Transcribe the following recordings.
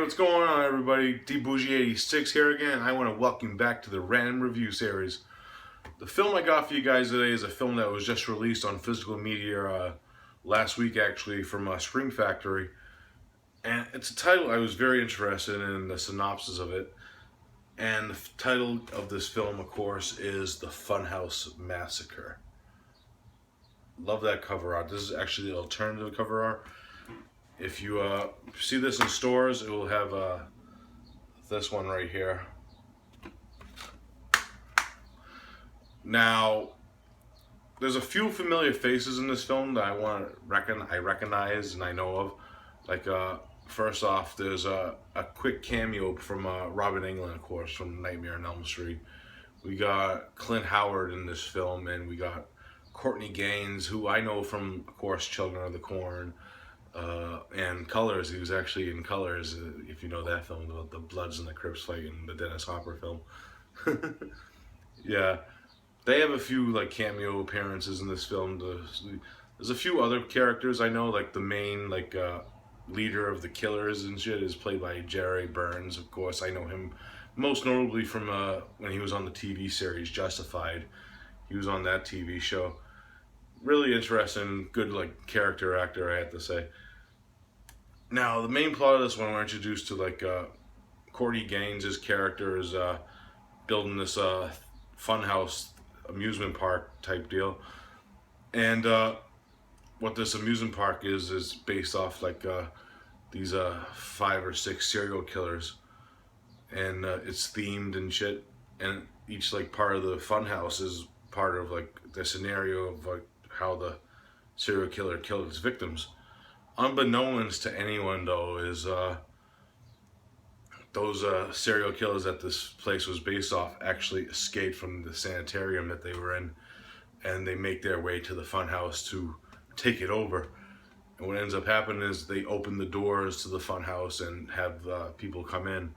what's going on, everybody? DBougie86 here again. I want to welcome you back to the Random Review series. The film I got for you guys today is a film that was just released on physical media last week, actually, from Scream Factory. And it's a title I was very interested in, the synopsis of it. And the title of this film, of course, is The Funhouse Massacre. Love that cover art. This is actually the alternative cover art. If you see this in stores, it will have this one right here. Now, there's a few familiar faces in this film that I recognize and I know of. Like, first off, there's a quick cameo from Robin Englund, of course, from Nightmare on Elm Street. We got Clint Howard in this film, and we got Courtney Gaines, who I know from, of course, Children of the Corn. And Colors. He was actually in Colors, if you know that film, the Bloods and the Crips fight in the Dennis Hopper film. Yeah, they have a few like cameo appearances in this film. There's a few other characters I know, like the main leader of the killers and shit is played by Jerry Burns. Of course, I know him most notably from when he was on the TV series Justified. He was on that TV show. Really interesting, good character actor, I have to say. Now, the main plot of this one, we're introduced to Courtney Gaines' character is building this funhouse amusement park type deal, and what this amusement park is based off these 5 or 6 serial killers, and it's themed and shit, and each part of the funhouse is part of the scenario of how the serial killer killed his victims. Unbeknownst to anyone, though, is those serial killers that this place was based off actually escaped from the sanitarium that they were in, and they make their way to the funhouse to take it over. And what ends up happening is they open the doors to the funhouse and have people come in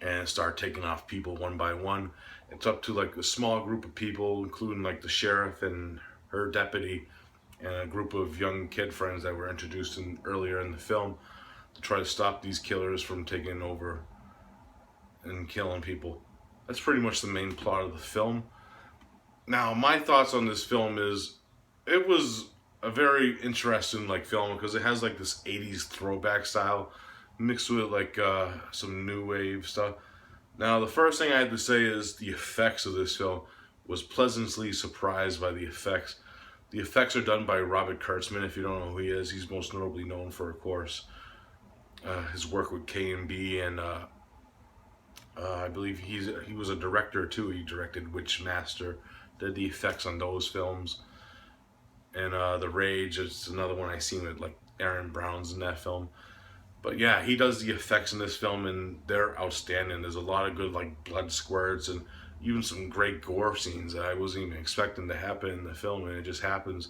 and start taking off people one by one. It's up to a small group of people, including the sheriff and her deputy, and a group of young kid friends that were introduced earlier in the film, to try to stop these killers from taking over and killing people. That's pretty much the main plot of the film. Now, my thoughts on this film is, it was a very interesting film because it has this 80s throwback style mixed with some new wave stuff. Now, the first thing I had to say is the effects of this film was pleasantly surprised by the effects. The effects are done by Robert Kurtzman. If you don't know who he is, he's most notably known for, of course, his work with K&B, and I believe he was a director too. He directed Witchmaster, did the effects on those films, and The Rage is another one I seen with Aaron Brown's in that film. But yeah, he does the effects in this film, and they're outstanding. There's a lot of good blood squirts and even some great gore scenes that I wasn't even expecting to happen in the film, and it just happens.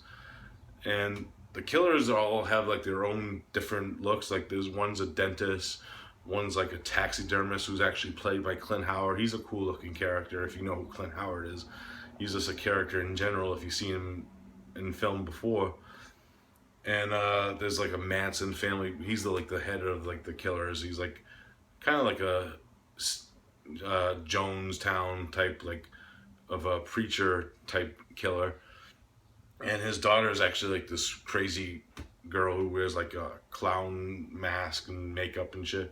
And the killers all have their own different looks. There's one's a dentist, one's a taxidermist who's actually played by Clint Howard. He's a cool looking character if you know who Clint Howard is. He's just a character in general if you've seen him in film before. And there's a Manson family. He's the head of the killers. He's kind of a Jonestown type of a preacher type killer, and his daughter is actually this crazy girl who wears a clown mask and makeup and shit.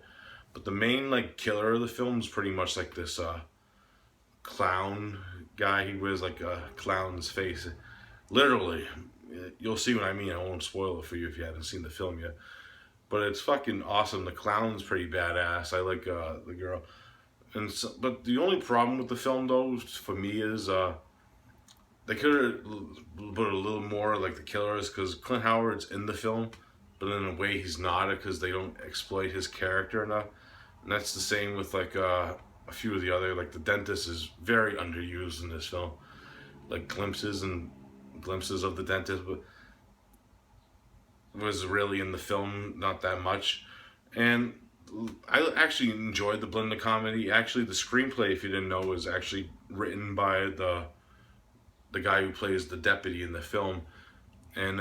But the main killer of the film is pretty much this clown guy. He wears a clown's face, literally. You'll see what I mean. I won't spoil it for you if you haven't seen the film yet, but it's fucking awesome. The clown's pretty badass. I like the girl. And so, but the only problem with the film, though, for me is they could have put a little more the killers, because Clint Howard's in the film, but in a way he's not, because they don't exploit his character enough. And that's the same with a few of the other, the dentist is very underused in this film, glimpses of the dentist, but was really in the film not that much. And I actually enjoyed the blend of comedy. Actually, the screenplay, if you didn't know, was actually written by the guy who plays the deputy in the film, and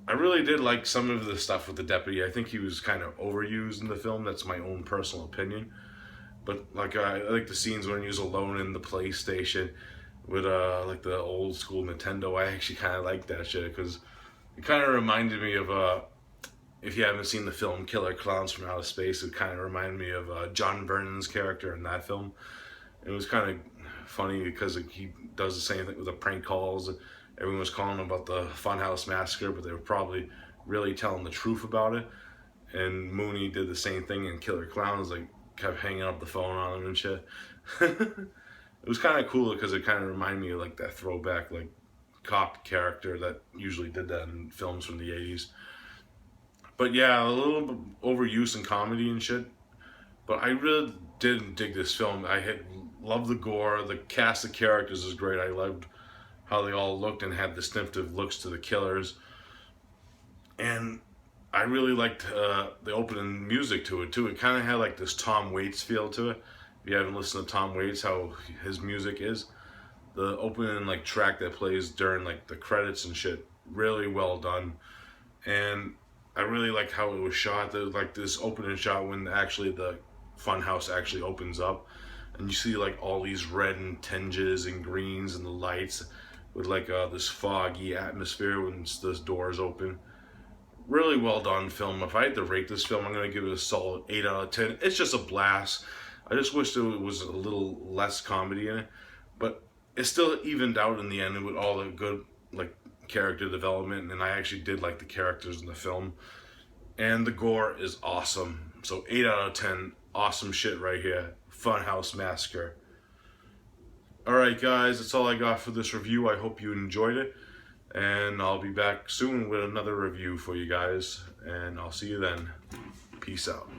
I really did like some of the stuff with the deputy. I think he was kind of overused in the film. That's my own personal opinion. But like I like the scenes when he was alone in the PlayStation with like the old school Nintendo. I actually kind of like that shit because it kind of reminded me of if you haven't seen the film Killer Clowns from Outer Space, it kind of reminded me of John Vernon's character in that film. It was kind of funny because he does the same thing with the prank calls. Everyone was calling about the Funhouse Massacre, but they were probably really telling the truth about it. And Mooney did the same thing in Killer Clowns, like kept hanging up the phone on him and shit. It was kind of cool because it kind of reminded me of like that throwback like cop character that usually did that in films from the 80s. But yeah, a little bit overuse in comedy and shit. But I really did dig this film. Loved the gore. The cast of characters is great. I loved how they all looked and had distinctive looks to the killers. And I really liked the opening music to it too. It kind of had like this Tom Waits feel to it. If you haven't listened to Tom Waits, how his music is, the opening like track that plays during like the credits and shit, really well done. And I really liked how it was shot. There's like this opening shot when actually the funhouse actually opens up, and you see like all these red and tinges and greens and the lights with like this foggy atmosphere when those doors open. Really well done film. If I had to rate this film, I'm gonna give it a solid 8 out of 10. It's just a blast. I just wish there was a little less comedy in it, but it still evened out in the end with all the good like character development, and I actually did like the characters in the film. And the gore is awesome. So 8 out of 10, awesome shit right here. Funhouse Massacre. Alright guys, that's all I got for this review. I hope you enjoyed it. And I'll be back soon with another review for you guys. And I'll see you then. Peace out.